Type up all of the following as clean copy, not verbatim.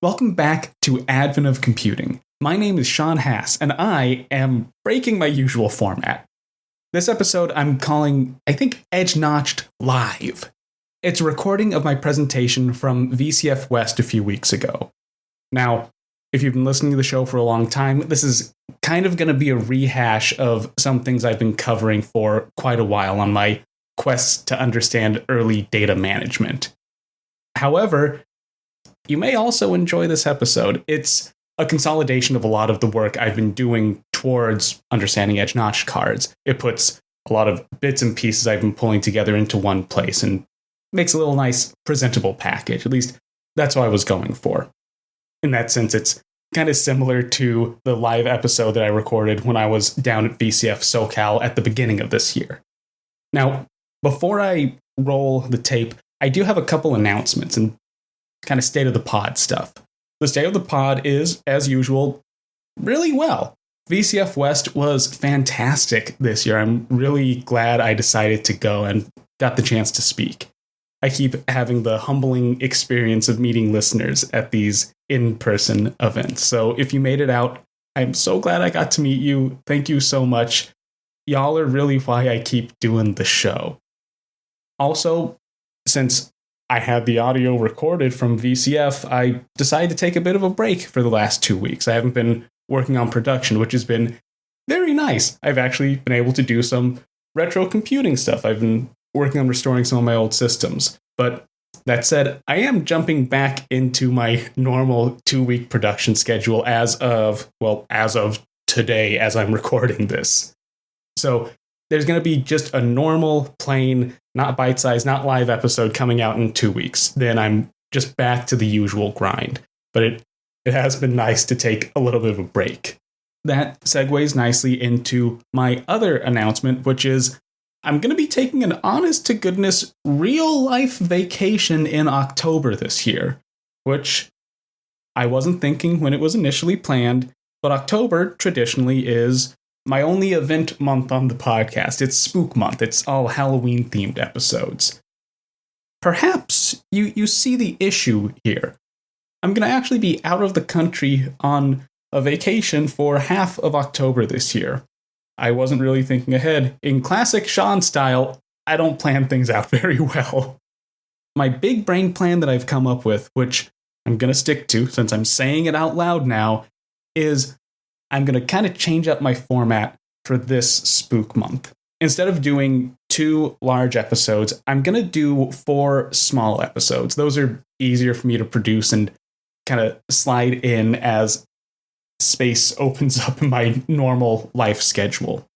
Welcome back to Advent of Computing. My name is Sean Hass, and I am breaking my usual format. This episode I'm calling, Edge Notched Live. It's a recording of my presentation from VCF West a few weeks ago. Now, if you've been listening to the show for a long time, this is kind of going to be a rehash of some things I've been covering for quite a while on my quest to understand early data management. However, you may also enjoy this episode. It's a consolidation of a lot of the work I've been doing towards understanding edge notch cards. It puts a lot of bits and pieces I've been pulling together into one place and makes a little nice, presentable package. At least that's what I was going for. In that sense, it's kind of similar to the live episode that I recorded when I was down at VCF SoCal at the beginning of this year. Now, before I roll the tape, I do have a couple announcements and kind of state of the pod stuff. The state of the pod is, as usual, really well. VCF West was fantastic this year. I'm really glad I decided to go and got the chance to speak. I keep having the humbling experience of meeting listeners at these in-person events. So if you made it out, I'm so glad I got to meet you. Thank you so much. Y'all are really why I keep doing the show. Also, since I had the audio recorded from VCF, I decided to take a bit of a break for the last 2 weeks. I haven't been working on production, which has been very nice. I've actually been able to do some retro computing stuff. I've been working on restoring some of my old systems. But that said, I am jumping back into my normal 2-week production schedule as of today, as I'm recording this. So there's going to be just a normal, plain, not bite-sized, not live episode coming out in 2 weeks. Then I'm just back to the usual grind. But it has been nice to take a little bit of a break. That segues nicely into my other announcement, which is I'm going to be taking an honest-to-goodness real-life vacation in October this year, which I wasn't thinking when it was initially planned, but October traditionally is my only event month on the podcast. It's Spook Month. It's all Halloween-themed episodes. Perhaps you see the issue here. I'm going to actually be out of the country on a vacation for half of October this year. I wasn't really thinking ahead. In classic Sean style, I don't plan things out very well. My big brain plan that I've come up with, which I'm going to stick to since I'm saying it out loud now, is I'm going to kind of change up my format for this Spook Month. Instead of doing 2 large episodes, I'm going to do 4 small episodes. Those are easier for me to produce and kind of slide in as space opens up in my normal life schedule.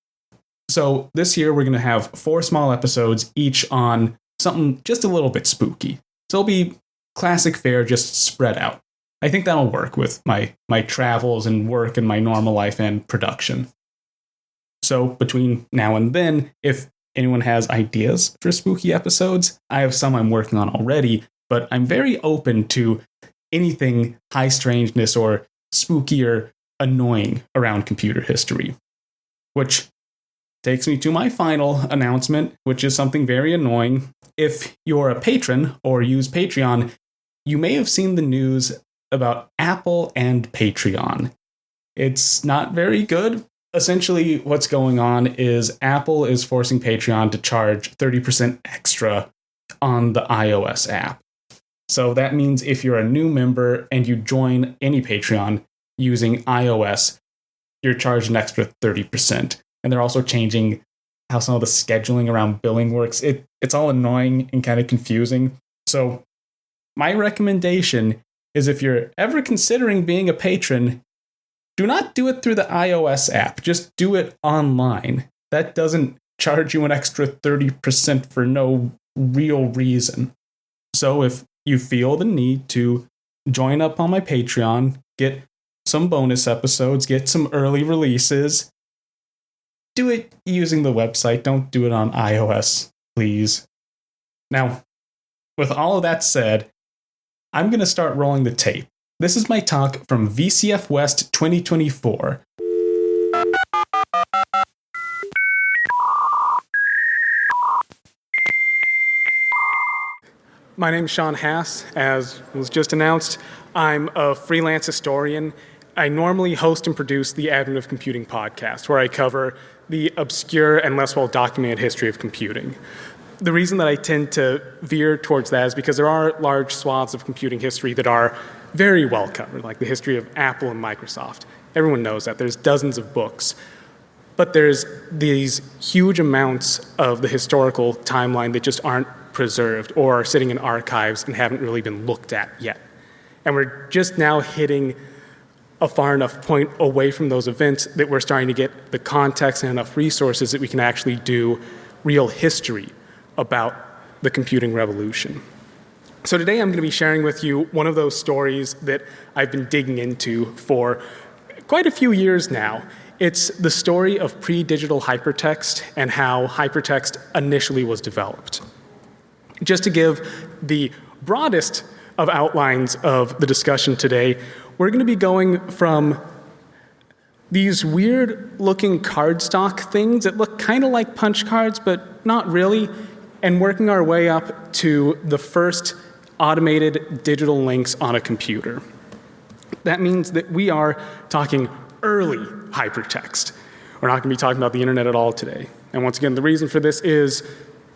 So this year we're going to have 4 small episodes, each on something just a little bit spooky. So it'll be classic fare, just spread out. I think that'll work with my travels and work and my normal life and production. So between now and then, if anyone has ideas for spooky episodes, I have some I'm working on already, but I'm very open to anything high strangeness or spooky or annoying around computer history. Which takes me to my final announcement, which is something very annoying. If you're a patron or use Patreon, you may have seen the news about Apple and Patreon. It's not very good. Essentially, what's going on is Apple is forcing Patreon to charge 30% extra on the iOS app. So that means if you're a new member and you join any Patreon using iOS, you're charged an extra 30%. And they're also changing how some of the scheduling around billing works. It's all annoying and kind of confusing. So my recommendation is if you're ever considering being a patron, do not do it through the iOS app. Just do it online. That doesn't charge you an extra 30% for no real reason. So if you feel the need to join up on my Patreon, get some bonus episodes, get some early releases, do it using the website. Don't do it on iOS, please. Now, with all of that said, I'm going to start rolling the tape. This is my talk from VCF West 2024. My name's Sean Hass, as was just announced. I'm a freelance historian. I normally host and produce the Advent of Computing podcast, where I cover the obscure and less well-documented history of computing. The reason that I tend to veer towards that is because there are large swaths of computing history that are very well covered, like the history of Apple and Microsoft. Everyone knows that. There's dozens of books. But there's these huge amounts of the historical timeline that just aren't preserved or are sitting in archives and haven't really been looked at yet. And we're just now hitting a far enough point away from those events that we're starting to get the context and enough resources that we can actually do real history about the computing revolution. So today I'm going to be sharing with you one of those stories that I've been digging into for quite a few years now. It's the story of pre-digital hypertext and how hypertext initially was developed. Just to give the broadest of outlines of the discussion today, we're going to be going from these weird-looking cardstock things that look kind of like punch cards, but not really, and working our way up to the first automated digital links on a computer. That means that we are talking early hypertext. We're not going to be talking about the internet at all today. And once again, the reason for this is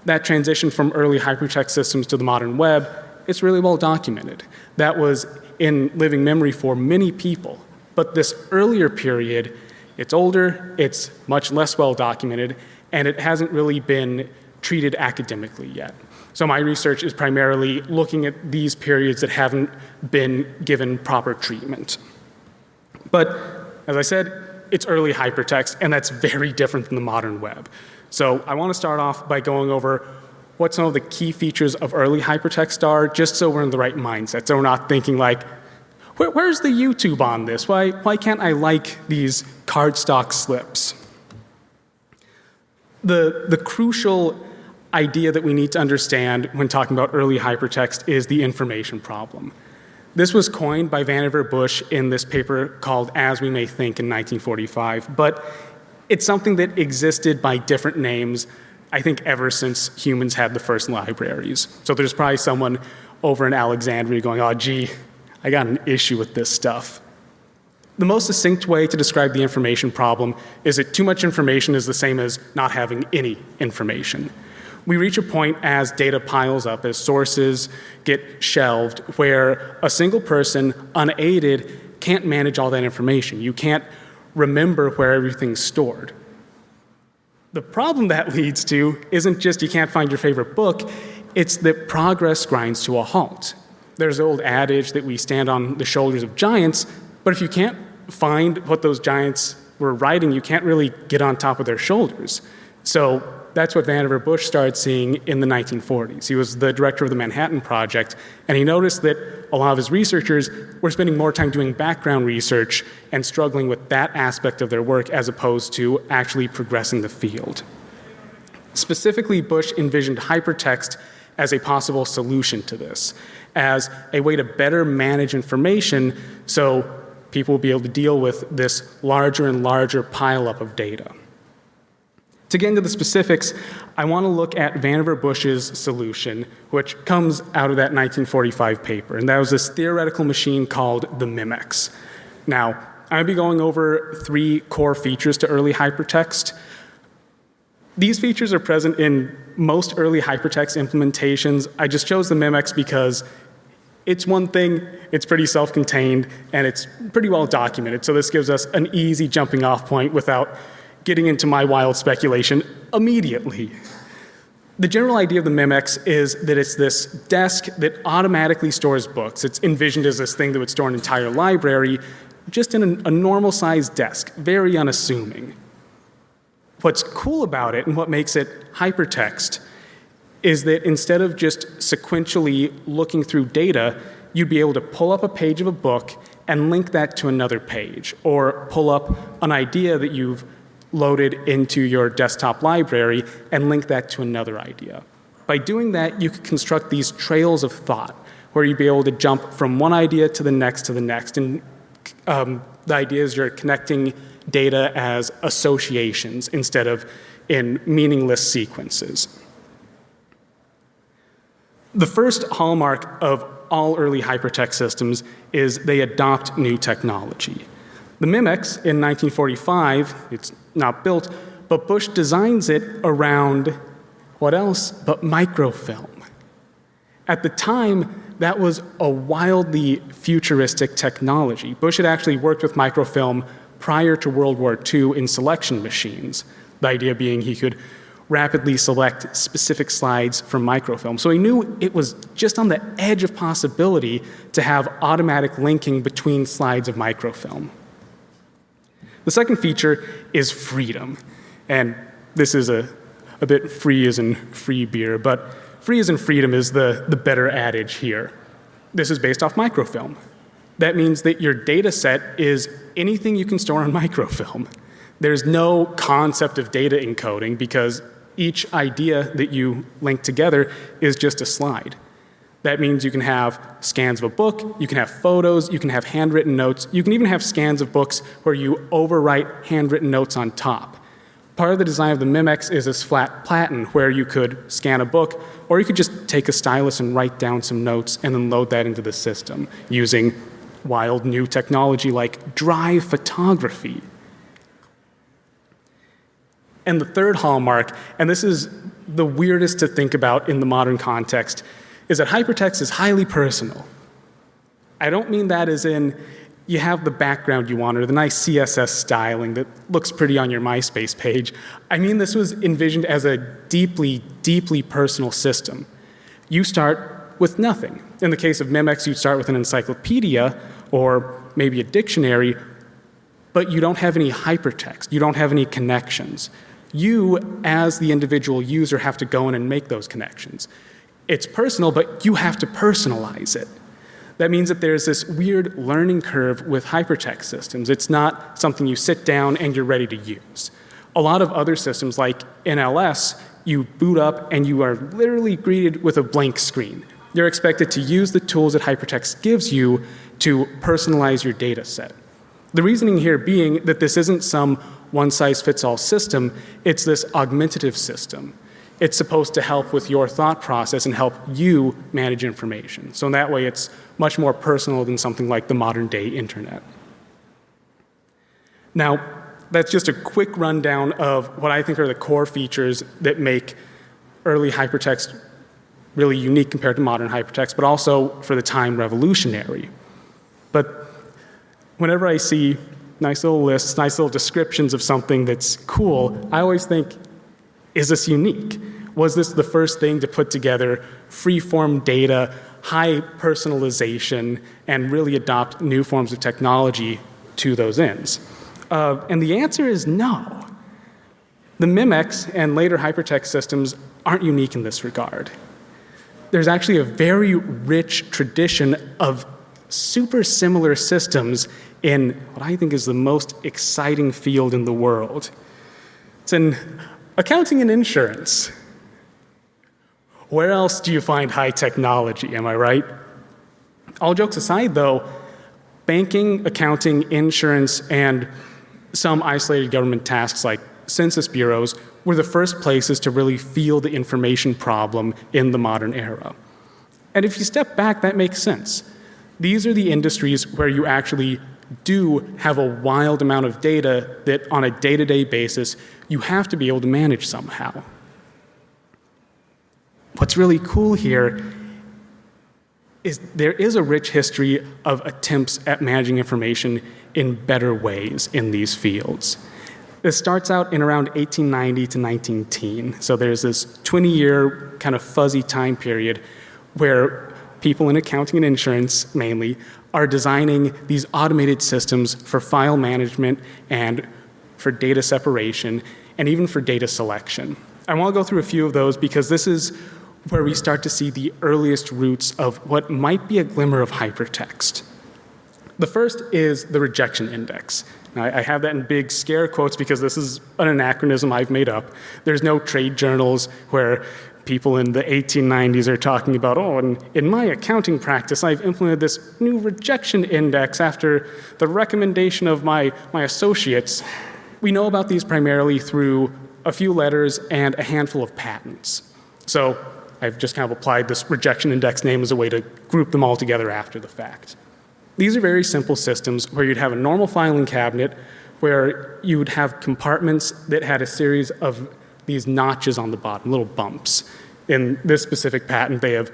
that transition from early hypertext systems to the modern web, it's really well documented. That was in living memory for many people. But this earlier period, it's older, it's much less well documented, and it hasn't really been treated academically yet. So my research is primarily looking at these periods that haven't been given proper treatment. But as I said, it's early hypertext, and that's very different than the modern web. So I want to start off by going over what some of the key features of early hypertext are, just so we're in the right mindset, so we're not thinking like, where's the YouTube on this? Why can't I like these cardstock slips? The crucial idea that we need to understand when talking about early hypertext is the information problem. This was coined by Vannevar Bush in this paper called As We May Think in 1945, but it's something that existed by different names, I think, ever since humans had the first libraries. So there's probably someone over in Alexandria going, oh, gee, I got an issue with this stuff. The most succinct way to describe the information problem is that too much information is the same as not having any information. We reach a point as data piles up, as sources get shelved, where a single person, unaided, can't manage all that information. You can't remember where everything's stored. The problem that leads to isn't just you can't find your favorite book, it's that progress grinds to a halt. There's the old adage that we stand on the shoulders of giants, but if you can't find what those giants were writing, you can't really get on top of their shoulders. So that's what Vannevar Bush started seeing in the 1940s. He was the director of the Manhattan Project, and he noticed that a lot of his researchers were spending more time doing background research and struggling with that aspect of their work as opposed to actually progressing the field. Specifically, Bush envisioned hypertext as a possible solution to this, as a way to better manage information so people will be able to deal with this larger and larger pileup of data. To get into the specifics, I want to look at Vannevar Bush's solution, which comes out of that 1945 paper, and that was this theoretical machine called the Mimex. Now, I'll be going over 3 core features to early hypertext. These features are present in most early hypertext implementations. I just chose the Mimex because it's one thing, it's pretty self-contained, and it's pretty well documented. So this gives us an easy jumping off point without getting into my wild speculation immediately. The general idea of the Mimex is that it's this desk that automatically stores books. It's envisioned as this thing that would store an entire library just in a normal-sized desk, very unassuming. What's cool about it and what makes it hypertext is that instead of just sequentially looking through data, you'd be able to pull up a page of a book and link that to another page, or pull up an idea that you've loaded into your desktop library and link that to another idea. By doing that, you could construct these trails of thought where you'd be able to jump from one idea to the next to the next. And the idea is you're connecting data as associations instead of in meaningless sequences. The first hallmark of all early hypertext systems is they adopt new technology. The Mimics in 1945, it's not built, but Bush designs it around what else but microfilm. At the time, that was a wildly futuristic technology. Bush had actually worked with microfilm prior to World War II in selection machines, the idea being he could rapidly select specific slides from microfilm. So he knew it was just on the edge of possibility to have automatic linking between slides of microfilm. The second feature is freedom. And this is a bit free as in free beer, but free as in freedom is the better adage here. This is based off microfilm. That means that your data set is anything you can store on microfilm. There's no concept of data encoding because each idea that you link together is just a slide. That means you can have scans of a book, you can have photos, you can have handwritten notes, you can even have scans of books where you overwrite handwritten notes on top. Part of the design of the Mimics is this flat platen where you could scan a book, or you could just take a stylus and write down some notes and then load that into the system using wild new technology like dry photography. And the third hallmark, and this is the weirdest to think about in the modern context, is that hypertext is highly personal. I don't mean that as in you have the background you want or the nice CSS styling that looks pretty on your MySpace page. I mean this was envisioned as a deeply, deeply personal system. You start with nothing. In the case of Mimics, you'd start with an encyclopedia or maybe a dictionary, but you don't have any hypertext. You don't have any connections. You, as the individual user, have to go in and make those connections. It's personal, but you have to personalize it. That means that there's this weird learning curve with hypertext systems. It's not something you sit down and you're ready to use. A lot of other systems, like NLS, you boot up and you are literally greeted with a blank screen. You're expected to use the tools that hypertext gives you to personalize your data set. The reasoning here being that this isn't some one-size-fits-all system, it's this augmentative system. It's supposed to help with your thought process and help you manage information. So in that way, it's much more personal than something like the modern-day internet. Now, that's just a quick rundown of what I think are the core features that make early hypertext really unique compared to modern hypertext, but also for the time revolutionary. But whenever I see nice little lists, nice little descriptions of something that's cool, I always think, is this unique? Was this the first thing to put together free-form data, high personalization, and really adopt new forms of technology to those ends? And the answer is no. The Mimics and later hypertext systems aren't unique in this regard. There's actually a very rich tradition of super similar systems in what I think is the most exciting field in the world. It's in accounting and insurance. Where else do you find high technology, am I right? All jokes aside, though, banking, accounting, insurance, and some isolated government tasks like census bureaus were the first places to really feel the information problem in the modern era. And if you step back, that makes sense. These are the industries where you actually do have a wild amount of data that on a day-to-day basis you have to be able to manage somehow. What's really cool here is there is a rich history of attempts at managing information in better ways in these fields. This starts out in around 1890 to 1910. So there's this 20-year kind of fuzzy time period where people in accounting and insurance mainly are designing these automated systems for file management and for data separation and even for data selection. I want to go through a few of those because this is where we start to see the earliest roots of what might be a glimmer of hypertext. The first is the rejection index. Now, I have that in big scare quotes because this is an anachronism I've made up. There's no trade journals where people in the 1890s are talking about, oh, and in my accounting practice, I've implemented this new rejection index after the recommendation of my associates. We know about these primarily through a few letters and a handful of patents. So I've just kind of applied this rejection index name as a way to group them all together after the fact. These are very simple systems where you'd have a normal filing cabinet where you would have compartments that had a series of these notches on the bottom, little bumps. In this specific patent, they have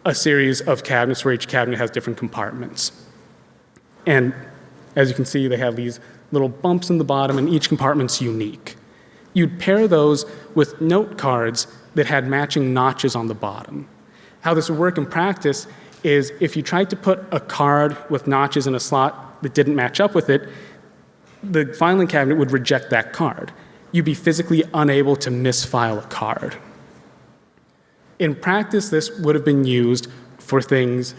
a series of cabinets where each cabinet has different compartments. And as you can see, they have these little bumps in the bottom, and each compartment's unique. You'd pair those with note cards that had matching notches on the bottom. How this would work in practice is if you tried to put a card with notches in a slot that didn't match up with it, the filing cabinet would reject that card. You'd be physically unable to misfile a card. In practice, this would have been used for things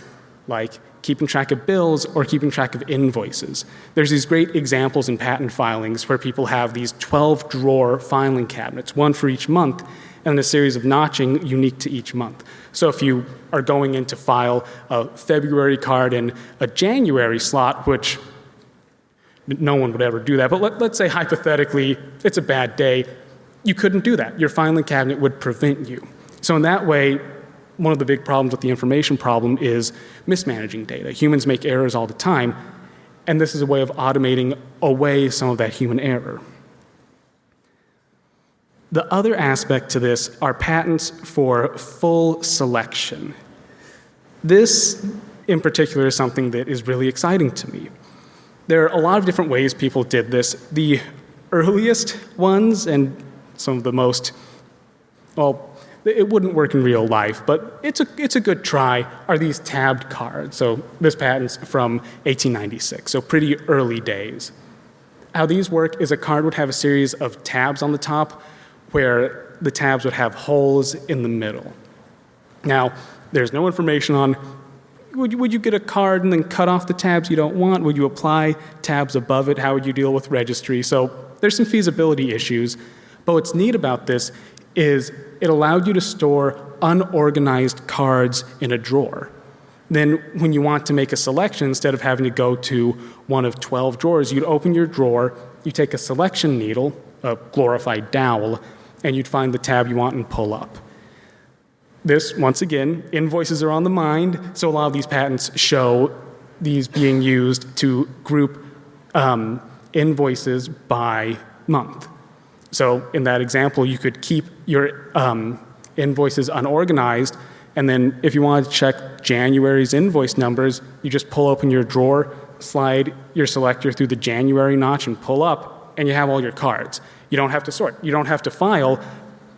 like keeping track of bills or keeping track of invoices. There's these great examples in patent filings where people have these 12-drawer filing cabinets, one for each month, and a series of notching unique to each month. So if you are going in to file a February card in a January slot, which no one would ever do that, but let's say hypothetically it's a bad day, you couldn't do that. Your filing cabinet would prevent you. So in that way, one of the big problems with the information problem is mismanaging data. Humans make errors all the time, and this is a way of automating away some of that human error. The other aspect to this are patents for full selection. This, in particular, is something that is really exciting to me. There are a lot of different ways people did this. The earliest ones, and some of the most, well, it wouldn't work in real life, but it's a good try, are these tabbed cards. So this patent's from 1896, so pretty early days. How these work is a card would have a series of tabs on the top where the tabs would have holes in the middle. Now, there's no information on would you get a card and then cut off the tabs you don't want? Would you apply tabs above it? How would you deal with registry? So there's some feasibility issues, but what's neat about this is it allowed you to store unorganized cards in a drawer. Then when you want to make a selection, instead of having to go to one of 12 drawers, you'd open your drawer, you take a selection needle, a glorified dowel, and you'd find the tab you want and pull up. This, once again, invoices are on the mind, so a lot of these patents show these being used to group invoices by month. So in that example, you could keep your invoices unorganized, and then if you wanted to check January's invoice numbers, you just pull open your drawer, slide your selector through the January notch and pull up, and you have all your cards. You don't have to sort. You don't have to file.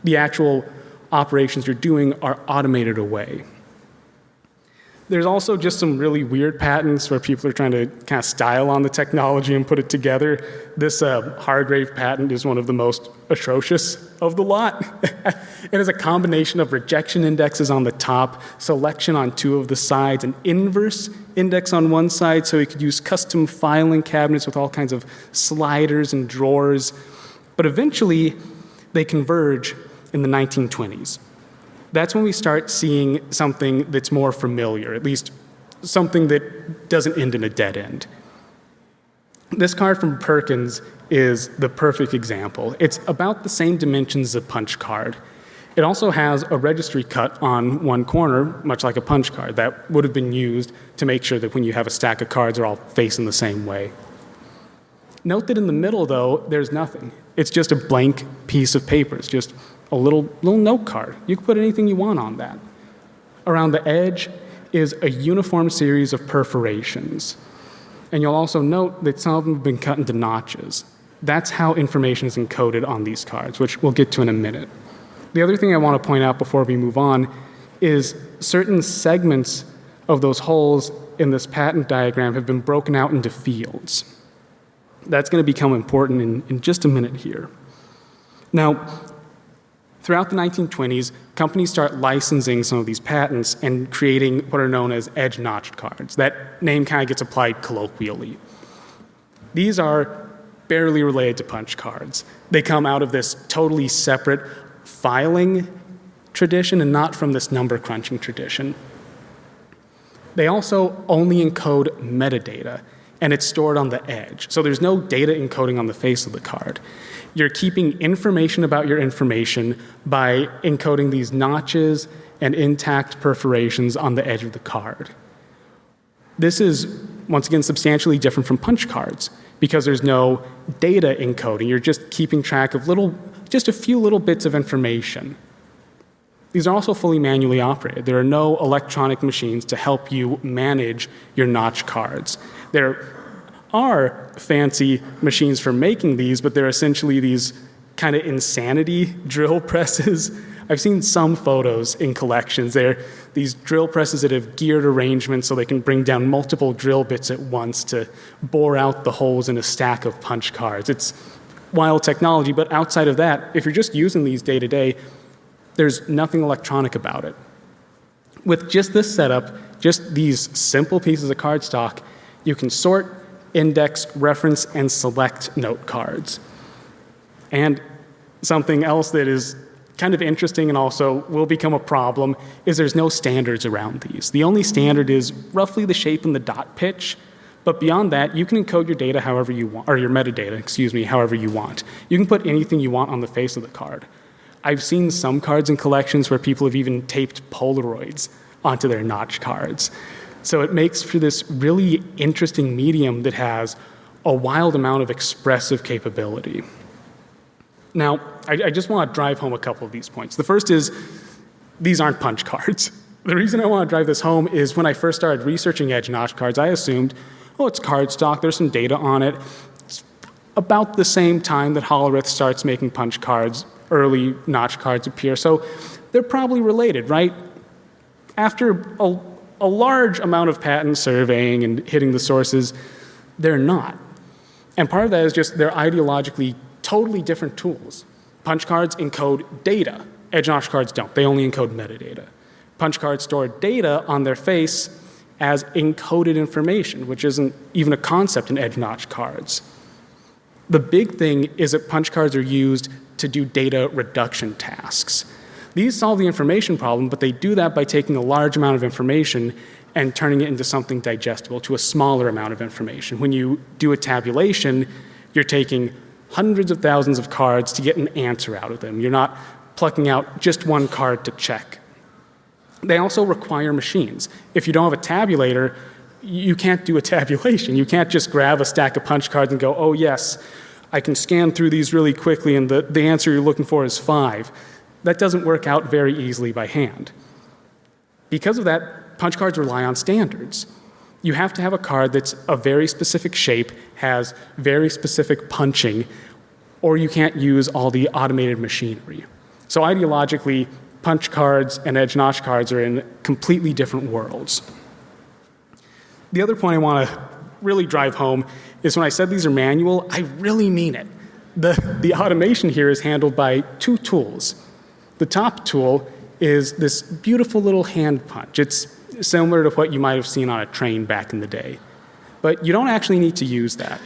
The actual operations you're doing are automated away. There's also just some really weird patents where people are trying to kind of style on the technology and put it together. This Hargrave patent is one of the most atrocious of the lot. It is a combination of rejection indexes on the top, selection on two of the sides, an inverse index on one side, so you could use custom filing cabinets with all kinds of sliders and drawers. But eventually, they converge in the 1920s. That's when we start seeing something that's more familiar, at least something that doesn't end in a dead end. This card from Perkins is the perfect example. It's about the same dimensions as a punch card. It also has a registry cut on one corner, much like a punch card. That would have been used to make sure that when you have a stack of cards, they're all facing the same way. Note that in the middle, though, there's nothing. It's just a blank piece of paper. It's just a little note card. You can put anything you want on that. Around the edge is a uniform series of perforations. And you'll also note that some of them have been cut into notches. That's how information is encoded on these cards, which we'll get to in a minute. The other thing I want to point out before we move on is certain segments of those holes in this patent diagram have been broken out into fields. That's going to become important in just a minute here. Now, throughout the 1920s, companies start licensing some of these patents and creating what are known as edge-notched cards. That name kind of gets applied colloquially. These are barely related to punch cards. They come out of this totally separate filing tradition and not from this number crunching tradition. They also only encode metadata, and it's stored on the edge. So there's no data encoding on the face of the card. You're keeping information about your information by encoding these notches and intact perforations on the edge of the card. This is once again, substantially different from punch cards because there's no data encoding. You're just keeping track of just a few little bits of information. These are also fully manually operated. There are no electronic machines to help you manage your notch cards. There are fancy machines for making these, but they're essentially these kind of insanity drill presses. I've seen some photos in collections. They're these drill presses that have geared arrangements so they can bring down multiple drill bits at once to bore out the holes in a stack of punch cards. It's wild technology, but outside of that, if you're just using these day to day, there's nothing electronic about it. With just this setup, just these simple pieces of cardstock, you can sort, index, reference, and select note cards. And something else that is kind of interesting and also will become a problem is there's no standards around these. The only standard is roughly the shape and the dot pitch, but beyond that, you can encode your data however you want, or your metadata, however you want. You can put anything you want on the face of the card. I've seen some cards in collections where people have even taped Polaroids onto their notch cards. So it makes for this really interesting medium that has a wild amount of expressive capability. Now, I just want to drive home a couple of these points. The first is, these aren't punch cards. The reason I want to drive this home is when I first started researching edge notch cards, I assumed, it's cardstock, there's some data on it. It's about the same time that Hollerith starts making punch cards, early notch cards appear, so they're probably related, right? After a large amount of patent surveying and hitting the sources, they're not. And part of that is just they're ideologically totally different tools. Punch cards encode data. Edge notch cards don't. They only encode metadata. Punch cards store data on their face as encoded information, which isn't even a concept in edge notch cards. The big thing is that punch cards are used to do data reduction tasks. These solve the information problem, but they do that by taking a large amount of information and turning it into something digestible, to a smaller amount of information. When you do a tabulation, you're taking hundreds of thousands of cards to get an answer out of them. You're not plucking out just one card to check. They also require machines. If you don't have a tabulator, you can't do a tabulation. You can't just grab a stack of punch cards and go, oh yes, I can scan through these really quickly and the answer you're looking for is 5. That doesn't work out very easily by hand. Because of that, punch cards rely on standards. You have to have a card that's a very specific shape, has very specific punching, or you can't use all the automated machinery. So ideologically, punch cards and edge notch cards are in completely different worlds. The other point I want to really drive home is when I said these are manual, I really mean it. The automation here is handled by 2 tools. The top tool is this beautiful little hand punch. It's similar to what you might have seen on a train back in the day. But you don't actually need to use that.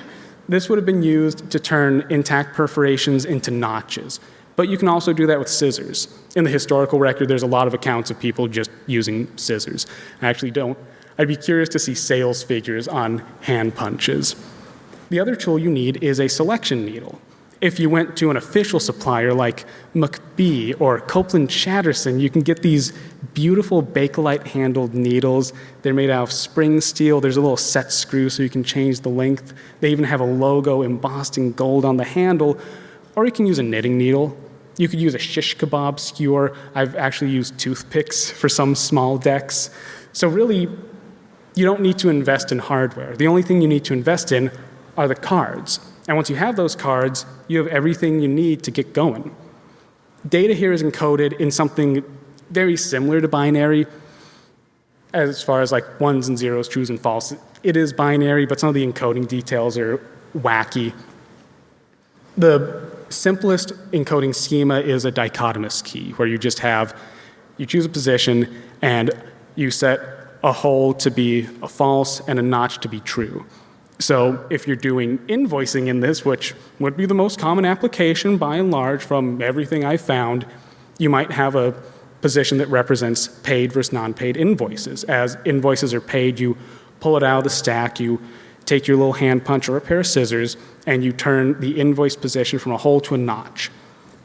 This would have been used to turn intact perforations into notches. But you can also do that with scissors. In the historical record, there's a lot of accounts of people just using scissors. I actually don't. I'd be curious to see sales figures on hand punches. The other tool you need is a selection needle. If you went to an official supplier like McBee or Copeland Chatterson, you can get these beautiful Bakelite-handled needles. They're made out of spring steel. There's a little set screw so you can change the length. They even have a logo embossed in gold on the handle. Or you can use a knitting needle. You could use a shish kebab skewer. I've actually used toothpicks for some small decks. So really, you don't need to invest in hardware. The only thing you need to invest in are the cards. And once you have those cards, you have everything you need to get going. Data here is encoded in something very similar to binary, as far as like ones and zeros, trues and false. It is binary, but some of the encoding details are wacky. The simplest encoding schema is a dichotomous key, where you choose a position, and you set a hole to be a false and a notch to be true. So if you're doing invoicing in this, which would be the most common application by and large from everything I've found, you might have a position that represents paid versus non-paid invoices. As invoices are paid, you pull it out of the stack, you take your little hand punch or a pair of scissors, and you turn the invoice position from a hole to a notch.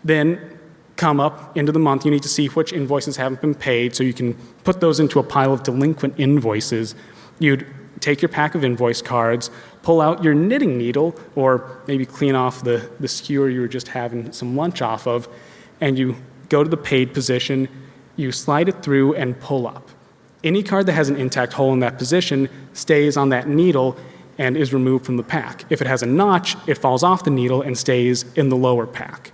Then come up into the month, you need to see which invoices haven't been paid, so you can put those into a pile of delinquent invoices. You'd take your pack of invoice cards, pull out your knitting needle, or maybe clean off the skewer you were just having some lunch off of, and you go to the paid position, you slide it through and pull up. Any card that has an intact hole in that position stays on that needle and is removed from the pack. If it has a notch, it falls off the needle and stays in the lower pack.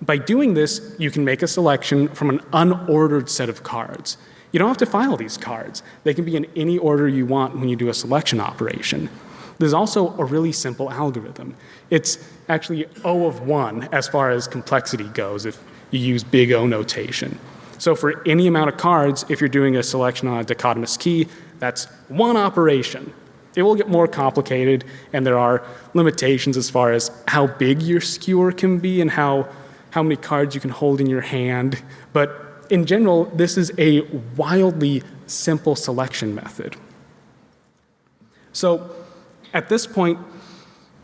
By doing this, you can make a selection from an unordered set of cards. You don't have to file these cards. They can be in any order you want when you do a selection operation. There's also a really simple algorithm. It's actually O of 1 as far as complexity goes if you use big O notation. So for any amount of cards, if you're doing a selection on a dichotomous key, that's one operation. It will get more complicated, and there are limitations as far as how big your skewer can be and how many cards you can hold in your hand. But in general, this is a wildly simple selection method. So at this point,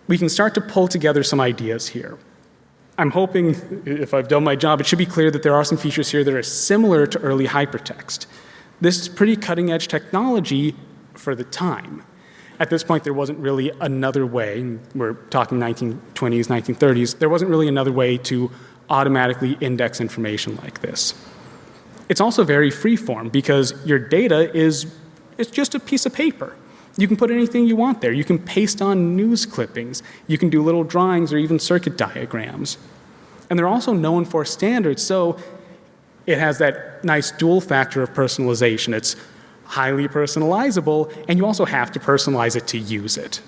we can start to pull together some ideas here. I'm hoping, if I've done my job, it should be clear that there are some features here that are similar to early hypertext. This is pretty cutting-edge technology for the time. At this point, there wasn't really another way, we're talking 1920s, 1930s, there wasn't really another way to automatically index information like this. It's also very freeform because your data is just a piece of paper. You can put anything you want there. You can paste on news clippings. You can do little drawings or even circuit diagrams. And they're also known for standards, so it has that nice dual factor of personalization. It's highly personalizable, and you also have to personalize it to use it.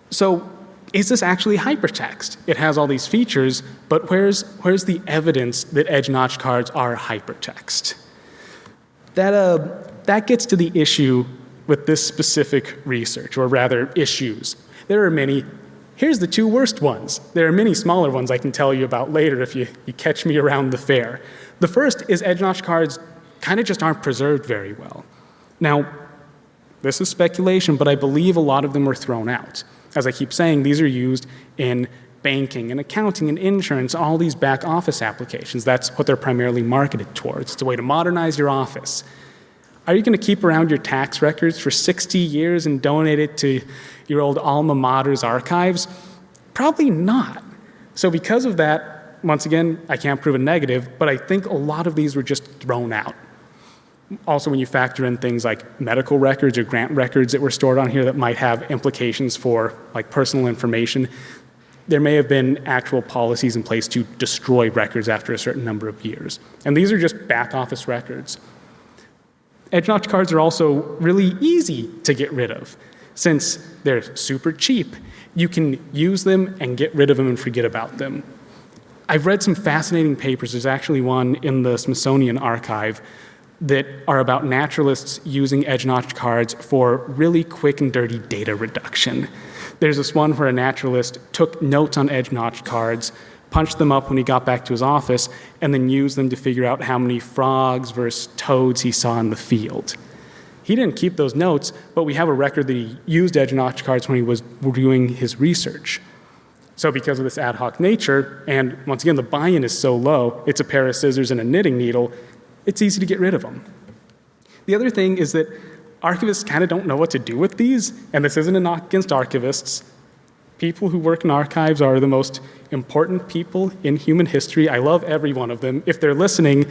So is this actually hypertext? It has all these features, but where's the evidence that edge-notch cards are hypertext? That gets to the issue with this specific research, or rather issues. There are many. Here's the two worst ones. There are many smaller ones I can tell you about later if you catch me around the fair. The first is edge-notch cards kind of just aren't preserved very well. Now, this is speculation, but I believe a lot of them were thrown out. As I keep saying, these are used in banking and accounting and insurance, all these back office applications. That's what they're primarily marketed towards. It's a way to modernize your office. Are you going to keep around your tax records for 60 years and donate it to your old alma mater's archives? Probably not. So because of that, once again, I can't prove a negative, but I think a lot of these were just thrown out. Also, when you factor in things like medical records or grant records that were stored on here that might have implications for like personal information, there may have been actual policies in place to destroy records after a certain number of years. And these are just back office records. Edge-notch cards are also really easy to get rid of. Since they're super cheap, you can use them and get rid of them and forget about them. I've read some fascinating papers. There's actually one in the Smithsonian archive that are about naturalists using edge-notch cards for really quick and dirty data reduction. There's this one where a naturalist took notes on edge-notch cards, punched them up when he got back to his office, and then used them to figure out how many frogs versus toads he saw in the field. He didn't keep those notes, but we have a record that he used edge-notch cards when he was doing his research. So because of this ad hoc nature, and once again, the buy-in is so low, it's a pair of scissors and a knitting needle, it's easy to get rid of them. The other thing is that archivists kind of don't know what to do with these, and this isn't a knock against archivists. People who work in archives are the most important people in human history. I love every one of them. If they're listening,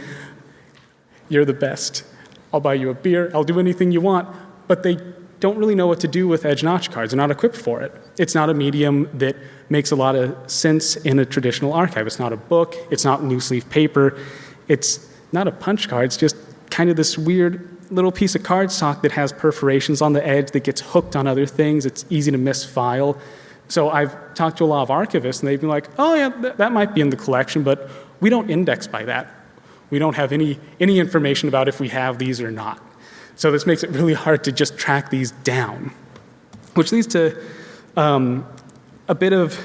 you're the best. I'll buy you a beer, I'll do anything you want, but they don't really know what to do with edge-notch cards. They're not equipped for it. It's not a medium that makes a lot of sense in a traditional archive. It's not a book, it's not loose leaf paper, it's not a punch card, it's just kind of this weird little piece of cardstock that has perforations on the edge that gets hooked on other things. It's easy to misfile. So I've talked to a lot of archivists, and they've been like, oh yeah, that might be in the collection, but we don't index by that. We don't have any information about if we have these or not. So this makes it really hard to just track these down, which leads to a bit of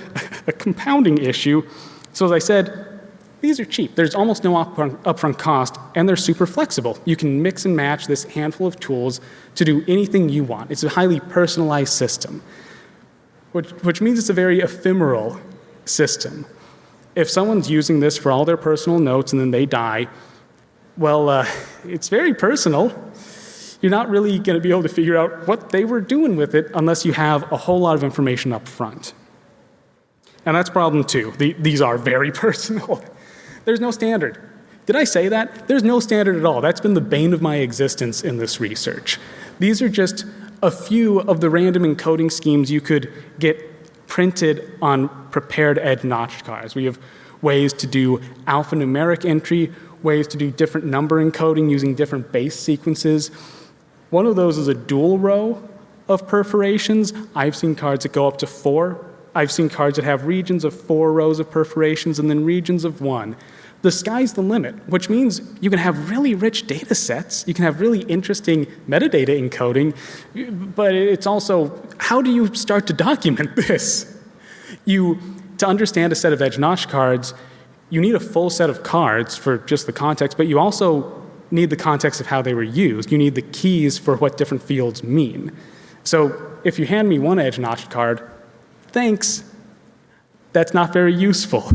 a compounding issue. So as I said, these are cheap. There's almost no upfront cost, and they're super flexible. You can mix and match this handful of tools to do anything you want. It's a highly personalized system, which means it's a very ephemeral system. If someone's using this for all their personal notes and then they die, well, it's very personal. you're not really going to be able to figure out what they were doing with it unless you have a whole lot of information up front. And that's problem 2. These are very personal. There's no standard. Did I say that? There's no standard at all. That's been the bane of my existence in this research. These are just a few of the random encoding schemes you could get printed on prepared edge notched cards. We have ways to do alphanumeric entry, ways to do different number encoding using different base sequences. One of those is a dual row of perforations. I've seen cards that go up to 4. I've seen cards that have regions of 4 rows of perforations and then regions of 1. The sky's the limit, which means you can have really rich data sets, you can have really interesting metadata encoding, but it's also, how do you start to document this? To understand a set of edge notch cards, you need a full set of cards for just the context, but you also need the context of how they were used. You need the keys for what different fields mean. So if you hand me one edge notched card, thanks. That's not very useful.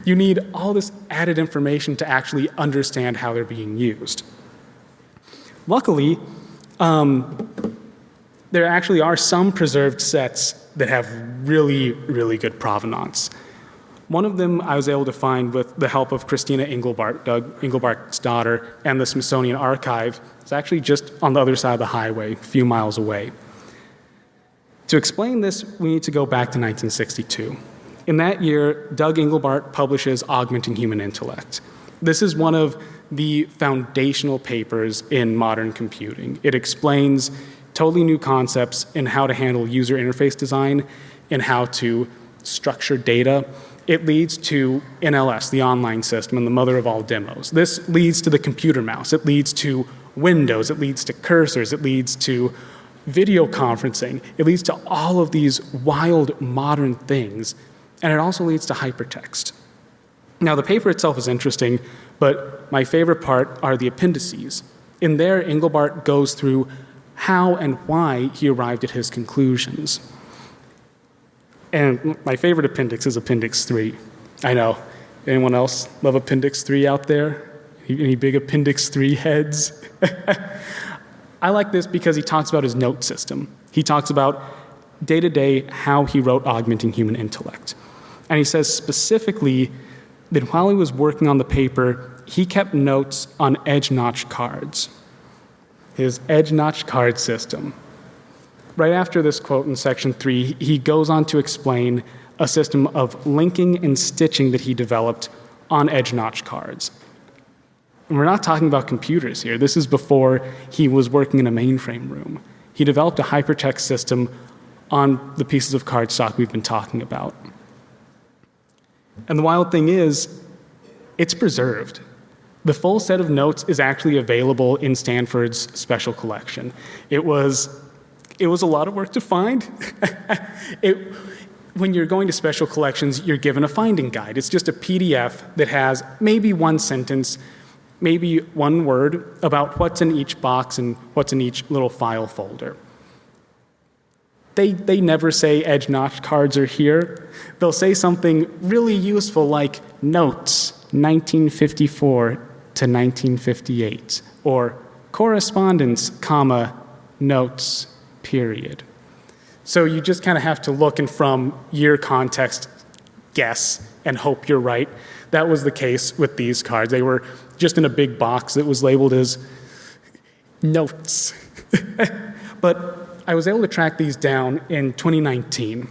You need all this added information to actually understand how they're being used. Luckily, there actually are some preserved sets that have really, really good provenance. One of them I was able to find with the help of Christina Engelbart, Doug Engelbart's daughter, and the Smithsonian Archive. It's actually just on the other side of the highway, a few miles away. To explain this, we need to go back to 1962. In that year, Doug Engelbart publishes Augmenting Human Intellect. This is one of the foundational papers in modern computing. It explains totally new concepts in how to handle user interface design and how to structure data. It leads to NLS, the online system, and the mother of all demos. This leads to the computer mouse. It leads to Windows. It leads to cursors. It leads to video conferencing. It leads to all of these wild modern things. And it also leads to hypertext. Now, the paper itself is interesting, but my favorite part are the appendices. In there, Engelbart goes through how and why he arrived at his conclusions. And my favorite appendix is Appendix 3. I know. Anyone else love Appendix 3 out there? Any big Appendix 3 heads? I like this because he talks about his note system. He talks about day-to-day how he wrote Augmenting Human Intellect. And he says specifically that while he was working on the paper, he kept notes on edge-notched cards. His edge-notched card system. Right after this quote in section 3, he goes on to explain a system of linking and stitching that he developed on edge-notched cards. And we're not talking about computers here. This is before he was working in a mainframe room. He developed a hypertext system on the pieces of cardstock we've been talking about. And the wild thing is, it's preserved. The full set of notes is actually available in Stanford's special collection. It was a lot of work to find. When you're going to special collections, you're given a finding guide. It's just a PDF that has maybe one sentence, maybe one word about what's in each box and what's in each little file folder. They never say edge-notched cards are here. They'll say something really useful like notes, 1954 to 1958, or correspondence, comma, notes, period. So you just kind of have to look and from year context, guess, and hope you're right. That was the case with these cards. They were just in a big box that was labeled as notes. But I was able to track these down in 2019.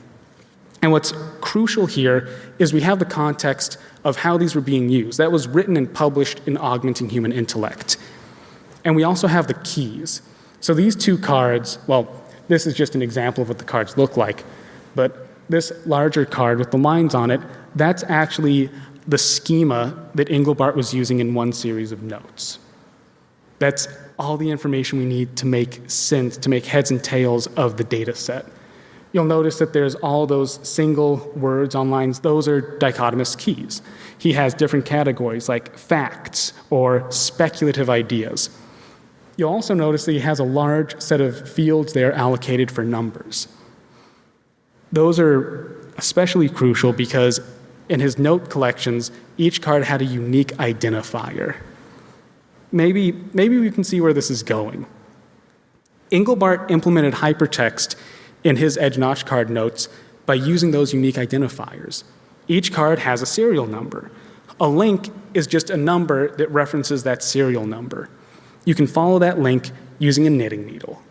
And what's crucial here is we have the context of how these were being used. That was written and published in Augmenting Human Intellect. And we also have the keys. So these two cards, well, this is just an example of what the cards look like, but this larger card with the lines on it, that's actually the schema that Engelbart was using in one series of notes. That's all the information we need to make sense, to make heads and tails of the data set. You'll notice that there's all those single words on lines. Those are dichotomous keys. He has different categories like facts or speculative ideas. You'll also notice that he has a large set of fields there allocated for numbers. Those are especially crucial because in his note collections, each card had a unique identifier. Maybe we can see where this is going. Engelbart implemented hypertext in his edge-notch card notes by using those unique identifiers. Each card has a serial number. A link is just a number that references that serial number. You can follow that link using a knitting needle.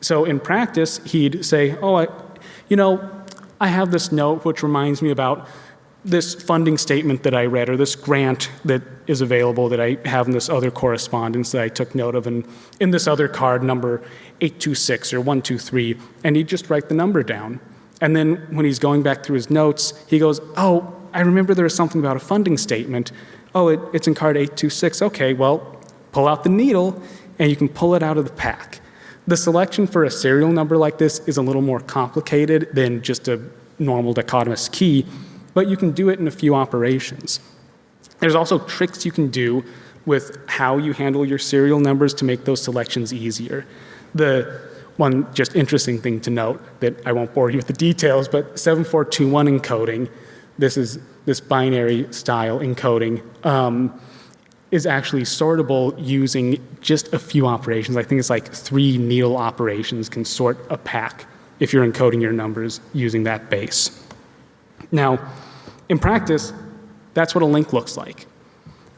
So in practice, he'd say, I have this note which reminds me about this funding statement that I read, or this grant that is available that I have in this other correspondence that I took note of, and in this other card, number 826 or 123, and he'd just write the number down. And then when he's going back through his notes, he goes, oh, I remember there was something about a funding statement. Oh, it's in card 826. Okay, well, pull out the needle, and you can pull it out of the pack. The selection for a serial number like this is a little more complicated than just a normal dichotomous key, but you can do it in a few operations. There's also tricks you can do with how you handle your serial numbers to make those selections easier. The one just interesting thing to note that I won't bore you with the details, but 7421 encoding, this binary style encoding, is actually sortable using just a few operations. I think it's like 3 needle operations can sort a pack if you're encoding your numbers using that base. Now, in practice, that's what a link looks like.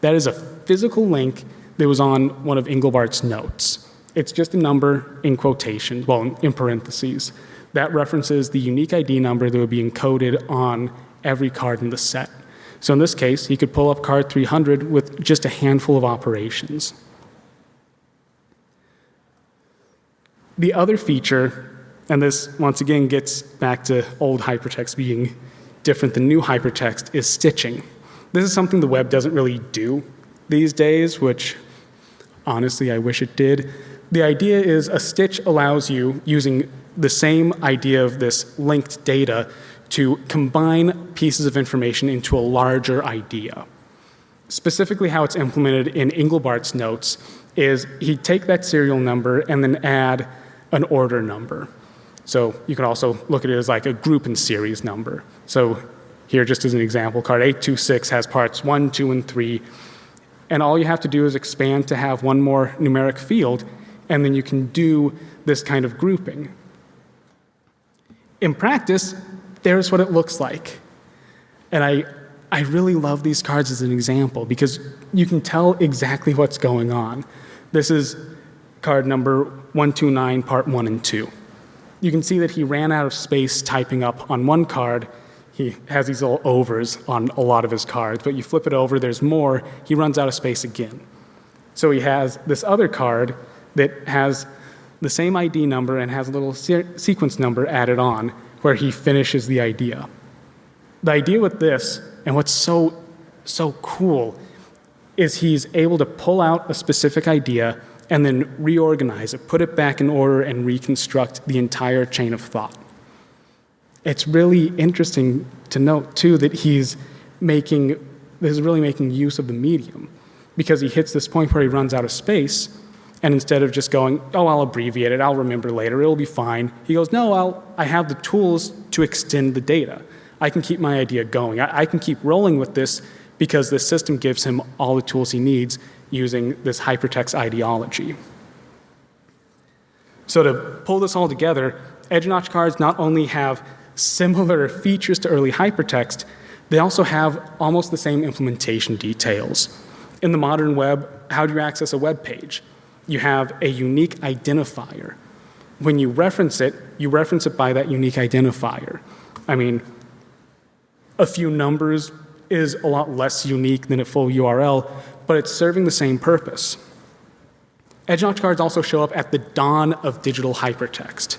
That is a physical link that was on one of Engelbart's notes. It's just a number in quotation, well, in parentheses, that references the unique ID number that would be encoded on every card in the set. So in this case, he could pull up card 300 with just a handful of operations. The other feature, and this once again gets back to old hypertext being different than new hypertext, is stitching. This is something the web doesn't really do these days, which honestly I wish it did. The idea is a stitch allows you, using the same idea of this linked data, to combine pieces of information into a larger idea. Specifically how it's implemented in Engelbart's notes is he'd take that serial number and then add an order number. So you can also look at it as like a group and series number. So here, just as an example, card 826 has parts 1, 2, and 3, and all you have to do is expand to have one more numeric field, and then you can do this kind of grouping. In practice, there's what it looks like. And I really love these cards as an example because you can tell exactly what's going on. This is card number 129, part 1 and 2. You can see that he ran out of space typing up on one card. He has these little overs on a lot of his cards, but you flip it over, there's more, he runs out of space again. So he has this other card that has the same ID number and has a little sequence number added on, where he finishes the idea. The idea with this, and what's so cool, is he's able to pull out a specific idea and then reorganize it, put it back in order, and reconstruct the entire chain of thought. It's really interesting to note, too, that this is really making use of the medium, because he hits this point where he runs out of space, and instead of just going, oh, I'll abbreviate it, I'll remember later, it'll be fine, he goes, no, I have the tools to extend the data. I can keep my idea going. I can keep rolling with this because this system gives him all the tools he needs using this hypertext ideology. So to pull this all together, edge-notch cards not only have similar features to early hypertext, they also have almost the same implementation details. In the modern web, how do you access a web page? You have a unique identifier. When you reference it by that unique identifier. I mean, a few numbers is a lot less unique than a full URL, but it's serving the same purpose. Edge-notch cards also show up at the dawn of digital hypertext.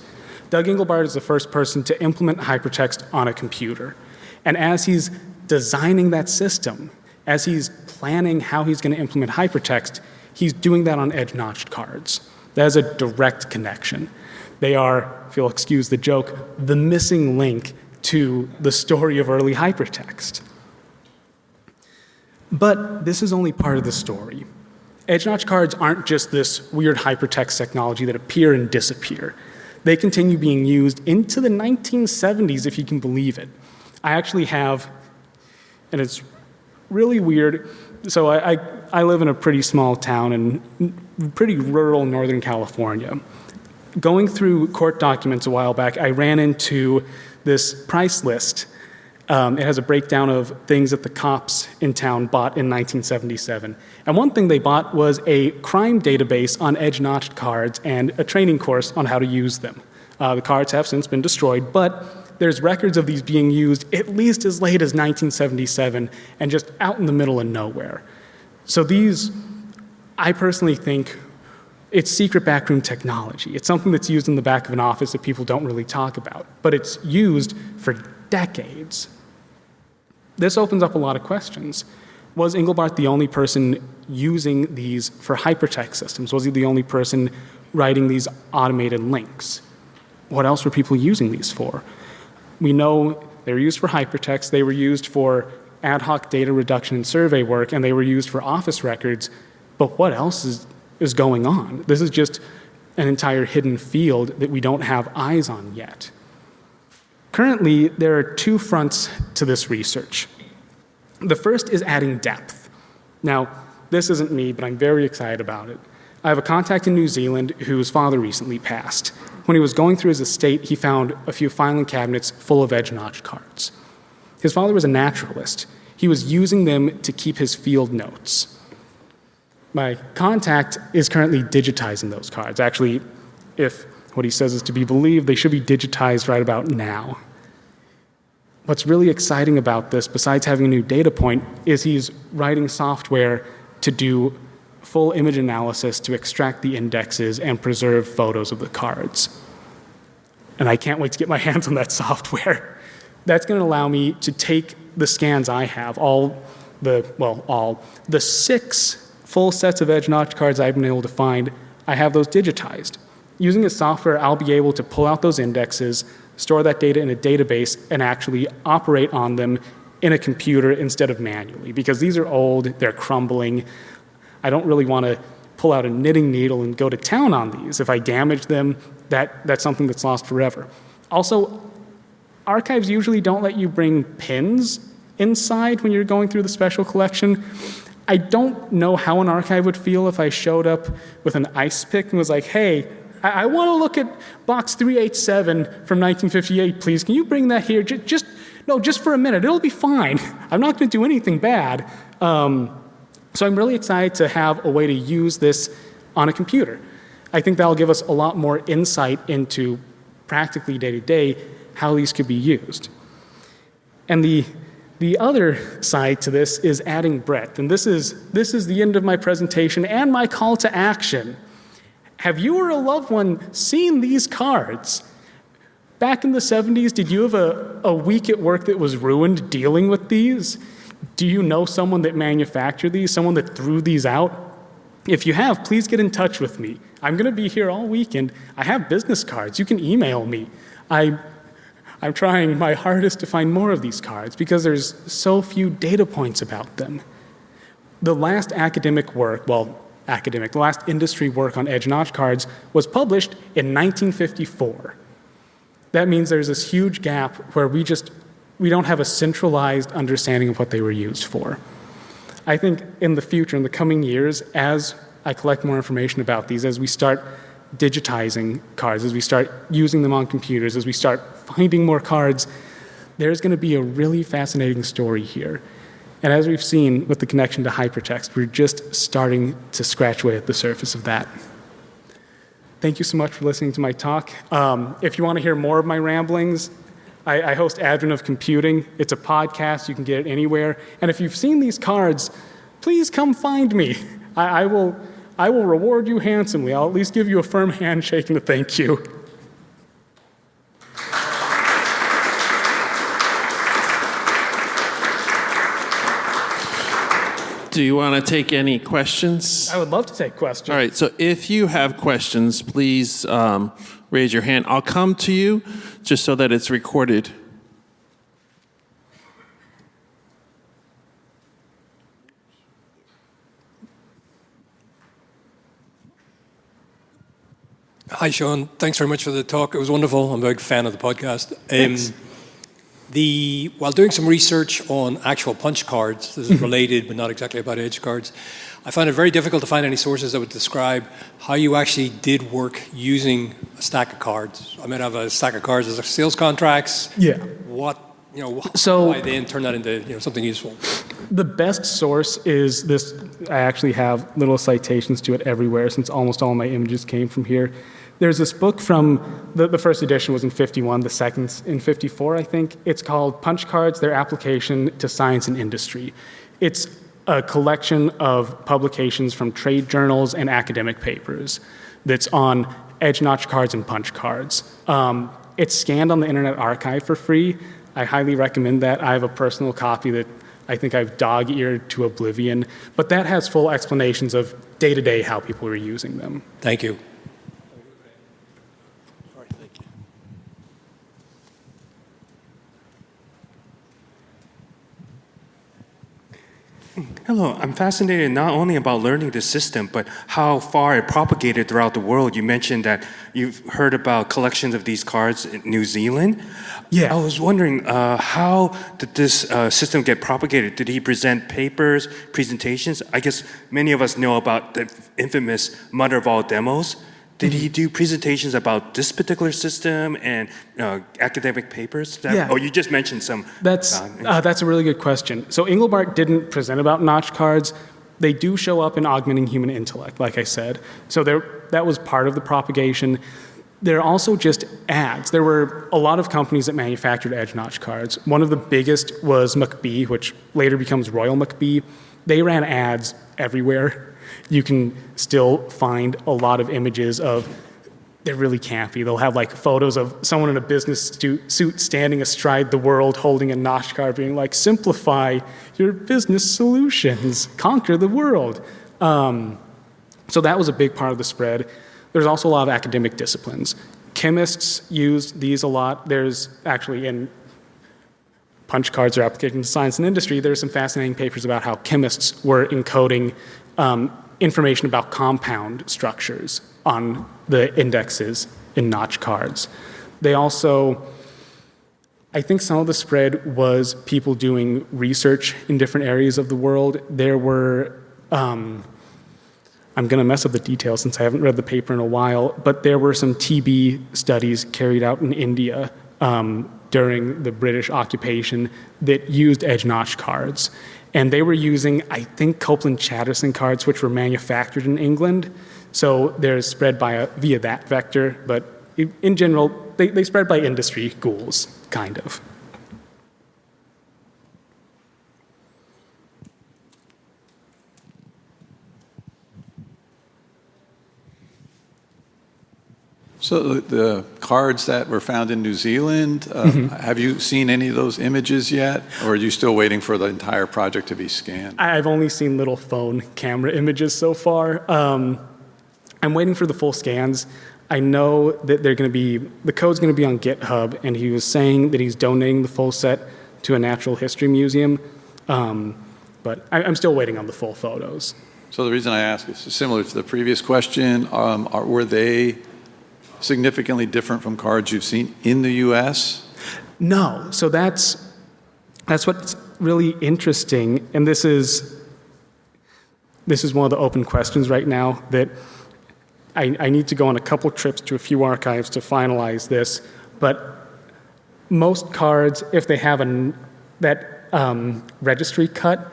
Doug Engelbart is the first person to implement hypertext on a computer. And as he's designing that system, as he's planning how he's going to implement hypertext, he's doing that on edge-notched cards. That is a direct connection. They are, if you'll excuse the joke, the missing link to the story of early hypertext. But this is only part of the story. Edge-notch cards aren't just this weird hypertext technology that appear and disappear. They continue being used into the 1970s, if you can believe it. I actually have, and it's really weird, so I live in a pretty small town in pretty rural Northern California. going through court documents a while back, I ran into this price list. It has a breakdown of things that the cops in town bought in 1977. And one thing they bought was a crime database on edge-notched cards and a training course on how to use them. The cards have since been destroyed, but there's records of these being used at least as late as 1977 and just out in the middle of nowhere. So these, I personally think, it's secret backroom technology. It's something that's used in the back of an office that people don't really talk about, but it's used for decades. This opens up a lot of questions. Was Engelbart the only person using these for hypertext systems? Was he the only person writing these automated links? What else were people using these for? We know they were used for hypertext, they were used for ad hoc data reduction and survey work, and they were used for office records, but what else is going on? This is just an entire hidden field that we don't have eyes on yet. Currently, there are two fronts to this research. The first is adding depth. Now, this isn't me, but I'm very excited about it. I have a contact in New Zealand whose father recently passed. When he was going through his estate, he found a few filing cabinets full of edge-notched cards. His father was a naturalist. He was using them to keep his field notes. My contact is currently digitizing those cards. Actually, if what he says is to be believed, they should be digitized right about now. What's really exciting about this, besides having a new data point, is he's writing software to do full image analysis to extract the indexes and preserve photos of the cards. And I can't wait to get my hands on that software. That's going to allow me to take the scans I have, all the 6 full sets of edge-notch cards I've been able to find, I have those digitized. Using the software, I'll be able to pull out those indexes, store that data in a database, and actually operate on them in a computer instead of manually, because these are old, they're crumbling. I don't really want to pull out a knitting needle and go to town on these. If I damage them, that's something that's lost forever. Also, archives usually don't let you bring pins inside when you're going through the special collection. I don't know how an archive would feel if I showed up with an ice pick and was like, hey, I want to look at box 387 from 1958, please. Can you bring that here? Just for a minute. It'll be fine. I'm not going to do anything bad. So I'm really excited to have a way to use this on a computer. I think that'll give us a lot more insight into practically day-to-day how these could be used. And the other side to this is adding breadth. And this is the end of my presentation and my call to action. Have you or a loved one seen these cards? Back in the 70s, did you have a week at work that was ruined dealing with these? Do you know someone that manufactured these, someone that threw these out? If you have, please get in touch with me. I'm going to be here all weekend. I have business cards. You can email me. I'm trying my hardest to find more of these cards because there's so few data points about them. The last the last industry work on edge-notch cards was published in 1954. That means there's this huge gap where we don't have a centralized understanding of what they were used for. I think in the future, in the coming years, as I collect more information about these, as we start digitizing cards, as we start using them on computers, as we start finding more cards, there's going to be a really fascinating story here. And as we've seen with the connection to hypertext, we're just starting to scratch away at the surface of that. Thank you so much for listening to my talk. If you want to hear more of my ramblings, I host Advent of Computing. It's a podcast. You can get it anywhere. And if you've seen these cards, please come find me. I will reward you handsomely. I'll at least give you a firm handshake and a thank you. Do you want to take any questions? I would love to take questions. All right, so if you have questions, please raise your hand. I'll come to you just so that it's recorded. Hi, Sean. Thanks very much for the talk. It was wonderful. I'm a big fan of the podcast. While doing some research on actual punch cards, this is related but not exactly about edge cards, I found it very difficult to find any sources that would describe how you actually did work using a stack of cards. I might have a stack of cards as sales contracts. Yeah. Why then turn that into something useful? The best source is this. I actually have little citations to it everywhere since almost all my images came from here. There's this book from, the first edition was in 51, the second in 54, I think. It's called Punch Cards, Their Application to Science and Industry. It's a collection of publications from trade journals and academic papers that's on edge-notch cards and punch cards. It's scanned on the Internet Archive for free. I highly recommend that. I have a personal copy that I think I've dog-eared to oblivion, but that has full explanations of day-to-day how people are using them. Thank you. Hello, I'm fascinated not only about learning the system, but how far it propagated throughout the world. You mentioned that you've heard about collections of these cards in New Zealand. Yeah. I was wondering, how did this system get propagated? Did he present papers, presentations? I guess many of us know about the infamous Mother of all demos. Did he do presentations about this particular system and academic papers? Yeah. Oh, you just mentioned some. That's a really good question. So Engelbart didn't present about notch cards. They do show up in Augmenting Human Intellect, like I said. So that was part of the propagation. There are also just ads. There were a lot of companies that manufactured edge notch cards. One of the biggest was McBee, which later becomes Royal McBee. They ran ads everywhere. You can still find a lot of images of, they're really campy. They'll have like photos of someone in a business suit standing astride the world holding a notch card being like, simplify your business solutions, conquer the world. So that was a big part of the spread. There's also a lot of academic disciplines. Chemists use these a lot. There's actually in punch cards or application to science and industry, there's some fascinating papers about how chemists were encoding information about compound structures on the indexes in notch cards. They also, I think some of the spread was people doing research in different areas of the world. There were, I'm going to mess up the details since I haven't read the paper in a while, but there were some TB studies carried out in India during the British occupation that used edge notch cards. And they were using, I think, Copeland-Chatterson cards, which were manufactured in England. So they're spread via that vector. But in general, they spread by industry ghouls, kind of. So the cards that were found in New Zealand, have you seen any of those images yet? Or are you still waiting for the entire project to be scanned? I've only seen little phone camera images so far. I'm waiting for the full scans. I know that the code's going to be on GitHub, and he was saying that he's donating the full set to a natural history museum. But I'm still waiting on the full photos. So the reason I ask is similar to the previous question. Were they significantly different from cards you've seen in the U.S.? No. So that's what's really interesting, and this is one of the open questions right now that I need to go on a couple trips to a few archives to finalize this. But most cards, if they have that registry cut,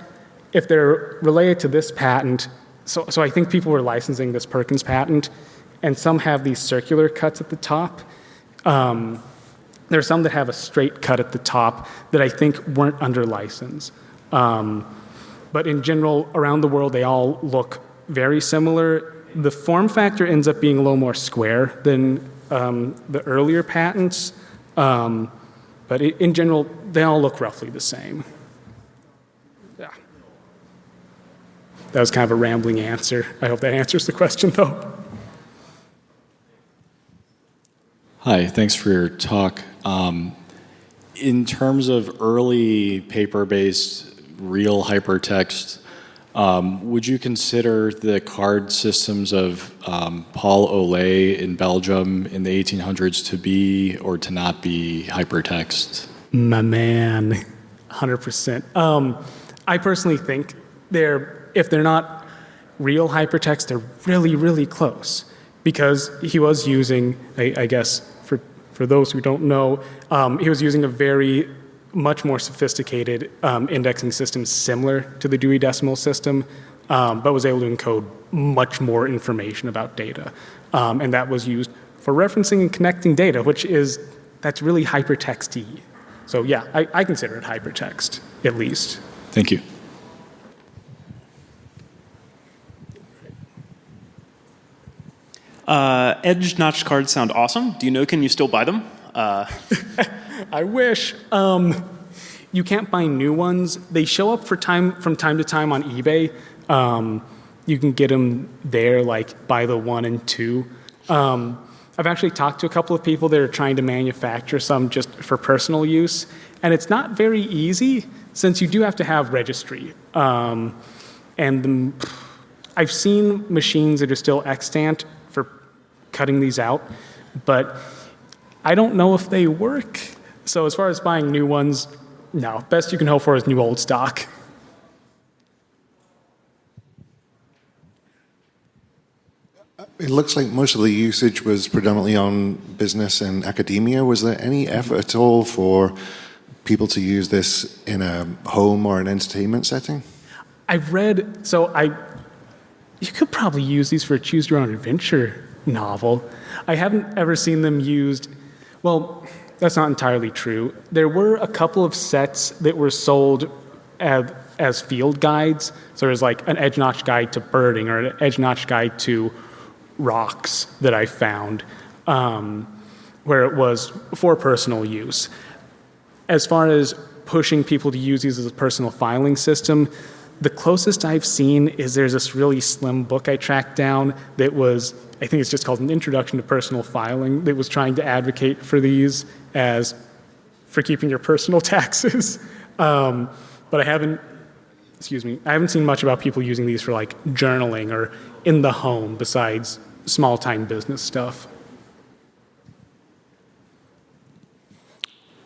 if they're related to this patent, so I think people were licensing this Perkins patent, and some have these circular cuts at the top. There are some that have a straight cut at the top that I think weren't under license. But in general, around the world, they all look very similar. The form factor ends up being a little more square than the earlier patents. But in general, they all look roughly the same. Yeah. That was kind of a rambling answer. I hope that answers the question, though. Hi, thanks for your talk. In terms of early paper-based real hypertext, would you consider the card systems of Paul Olay in Belgium in the 1800s to be or to not be hypertext? My man, 100%. I personally think if they're not real hypertext, they're really, really close, because he was using, I guess, for those who don't know, he was using a much more sophisticated indexing system similar to the Dewey Decimal System, but was able to encode much more information about data. And that was used for referencing and connecting data, that's really hypertext-y. So yeah, I consider it hypertext, at least. Thank you. Edge notched cards sound awesome. Do you know, can you still buy them? I wish. You can't buy new ones. They show up from time to time on eBay. You can get them there, like buy the 1 and 2. I've actually talked to a couple of people that are trying to manufacture some just for personal use, and it's not very easy since you do have to have registry. I've seen machines that are still extant for cutting these out, but I don't know if they work. So as far as buying new ones, no. Best you can hope for is new old stock. It looks like most of the usage was predominantly on business and academia. Was there any effort at all for people to use this in a home or an entertainment setting? I've read, you could probably use these for a choose your own adventure novel. I haven't ever seen them used, well, that's not entirely true. There were a couple of sets that were sold as field guides. So there's like an edge notch guide to birding or an edge notch guide to rocks that I found, where it was for personal use. As far as pushing people to use these as a personal filing system, the closest I've seen is there's this really slim book I tracked down that was, I think it's just called An Introduction to Personal Filing, that was trying to advocate for these for keeping your personal taxes. But I haven't seen much about people using these for like journaling or in the home besides small-time business stuff.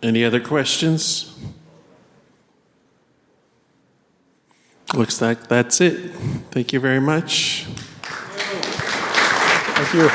Any other questions? Looks like that's it. Thank you very much. Thank you.